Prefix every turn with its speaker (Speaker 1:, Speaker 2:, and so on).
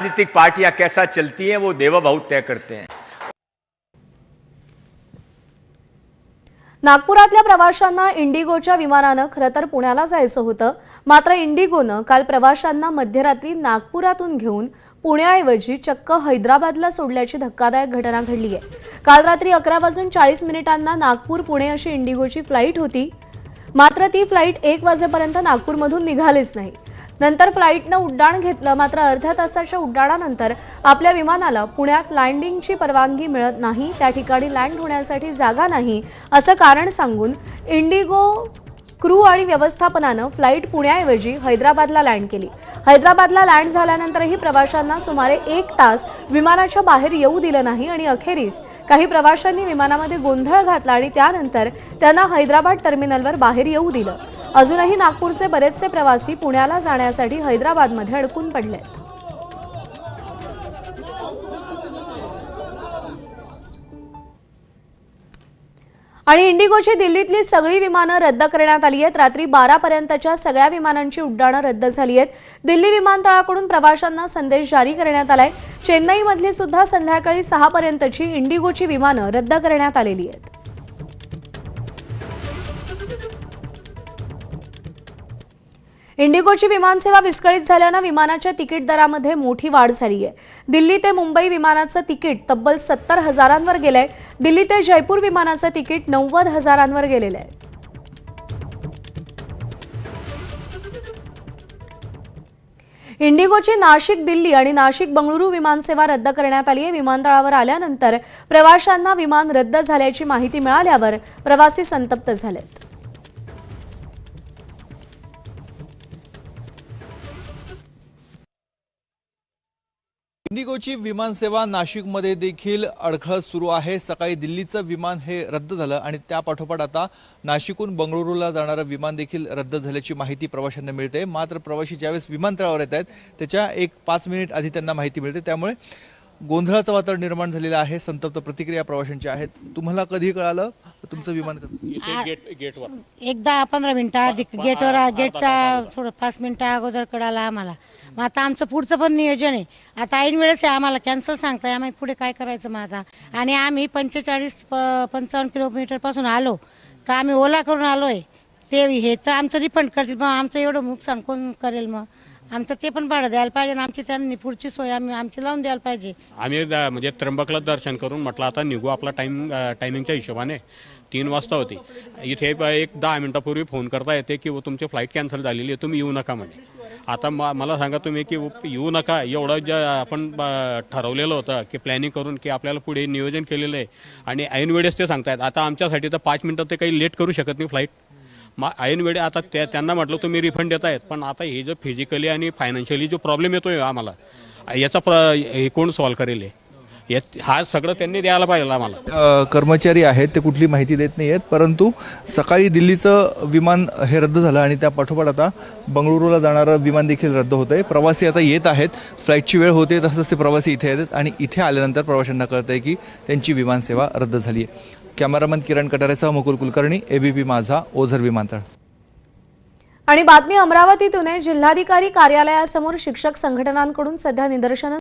Speaker 1: राजनीतिक पार्टियां कैसा चलती हैं वो देवाभाऊ तय करते हैं।
Speaker 2: नागपुरातल्या प्रवाशांना इंडिगोच्या विमानानं खरं तर पुण्याला जायचं होतं, मात्र इंडिगोनं काल प्रवाशांना मध्यरात्री नागपुरातून घेऊन पुण्याऐवजी चक्क हैदराबादला सोडल्याची धक्कादायक घटना घडली आहे। काल रात्री 11:40 नागपूर पुणे अशी इंडिगोची फ्लाईट होती, मात्र ती फ्लाईट 1 वाजेपर्यंत नागपूरमधून निघालीच नाही। नंतर फ्लाईटनं उड्डाण घेतलं, मात्र अर्ध्या तासाच्या उड्डाणानंतर आपल्या विमानाला पुण्यात लँडिंगची परवानगी मिळत नाही, त्या ठिकाणी लँड होण्यासाठी जागा नाही असं कारण सांगून इंडिगो क्रू आणि व्यवस्थापनानं फ्लाईट पुण्याऐवजी हैदराबादला लँड केली। हैदराबादला लँड झाल्यानंतरही प्रवाशांना सुमारे 1 तास विमानाच्या बाहेर येऊ दिलं नाही आणि अखेरीस काही प्रवाशांनी विमानामध्ये गोंधळ घातला आणि त्यानंतर त्यांना हैदराबाद टर्मिनलवर बाहेर येऊ दिलं। अजूनही नागपूरचे बरेचसे प्रवासी पुण्याला जाण्यासाठी हैदराबादमध्ये अडकून पडले। आणि इंडिगोची दिल्लीतली सगळी विमानं रद्द करण्यात आली आहेत। रात्री 12 पर्यंतच्या सगळ्या विमानांची उड्डाणं रद्द झाली आहेत। दिल्ली विमानतळाकडून प्रवाशांना संदेश जारी करण्यात आलाय। चेन्नईमधली सुद्धा संध्याकाळी 6 पर्यंतची इंडिगोची विमानं रद्द करण्यात आलेली आहेत। इंडिगोची विमानसेवा विस्कळीत झाल्यानं विमानाच्या तिकीट दरामध्ये मोठी वाढ झाली आहे। दिल्ली ते मुंबई विमानाचं तिकीट तब्बल 70,000वर गेलंय। दिल्ली ते जयपूर विमानाचं तिकीट 90,000वर गेलेलं आहे। इंडिगोची नाशिक दिल्ली आणि नाशिक बंगळुरू विमानसेवा रद्द करण्यात आली आहे। विमानतळावर आल्यानंतर प्रवाशांना विमान रद्द झाल्याची माहिती मिळाल्यावर प्रवासी संतप्त झालेत।
Speaker 3: इंडिगोची विमानसेवा नाशिकमध्ये देखील अडखळत सुरू आहे। सकाळी दिल्लीचं विमान हे रद्द झालं आणि त्यापाठोपाठ आता नाशिकहून बंगळुरूला जाणारं विमान देखील रद्द झाल्याची माहिती प्रवाशांना मिळते। मात्र प्रवासी ज्यावेळेस विमानतळावर येत आहेत त्याच्या 5 मिनिट आधी त्यांना माहिती मिळते, त्यामुळे गोंधळाचं वातावरण निर्माण झालेलं आहे। संतप्त प्रतिक्रिया प्रवाशांच्या आहेत। तुम्हाला कधी कळालं तुमचं विमान
Speaker 4: गेटवर? एक 10-15 मिनिटं गेटवर, गेटच्या थोडं 5 मिनिटं अगोदर कळालं आम्हाला। मग आता आमचं पुढचं पण नियोजन आहे, आता ऐन वेळेस आम्हाला कॅन्सल सांगताय, आम्ही पुढे काय करायचं मग आता। आणि आम्ही 45-55 किलोमीटर पासून आलो तर आम्ही ओला करून आलोय, ते हे तर आमचं रिफंड करतील, मग आमचं एवढं नुकसान कोण करेल? मग आमचं ते पण भाडं द्यायला पाहिजे आणि आमची त्यांनी पुढची सोय आमची लावून द्यायला पाहिजे।
Speaker 5: आम्ही म्हणजे त्र्यंबकला दर्शन करून म्हटलं आता निघू, आपला टायमिंगच्या हिशोबाने 3 वाजता होती। इथे एक 10 मिनिटापूर्वी फोन करता येते की तुमची फ्लाईट कॅन्सल झालेली आहे, तुम्ही येऊ नका म्हणे। आता मला सांगा तुम्ही की येऊ नका, एवढं जे आपण ठरवलेलं होतं की प्लॅनिंग करून की आपल्याला पुढे नियोजन केलेलं आहे आणि ऐन वेळेस ते सांगतायत। आता आमच्यासाठी तर 5 मिनिटं ते काही लेट करू शकत नाही फ्लाईट। ऐन वेळे आता त्यांना म्हटलं तुम्ही रिफंड देत आहेत, पण आता हे जो फिजिकली आणि फायनान्शियली जो प्रॉब्लेम येतोय आम्हाला, याचा हे कोण सॉल्व्ह करेल? हा सगळं त्यांनी द्यायला पाहिजे आम्हाला।
Speaker 3: कर्मचारी आहेत ते कुठली माहिती देत नाही आहेत, परंतु सकाळी दिल्लीचं विमान हे रद्द झालं आणि त्या पाठोपाठ आता बंगळुरूला जाणारं विमान देखील रद्द होतंय। प्रवासी आता येत आहेत, फ्लाईटची वेळ होते तसंच ते प्रवासी इथे येतात आणि इथे आल्यानंतर प्रवाशांना कळतंय की त्यांची विमानसेवा रद्द झाली आहे। कॅमेरामन किरण कटारेसह मुकुल कुलकर्णी, एबीपी माझा, ओझर विमानतळ।
Speaker 2: आणि बातमी अमरावतीतून आहे। जिल्हाधिकारी कार्यालयासमोर शिक्षक संघटनांकडून सध्या निदर्शनं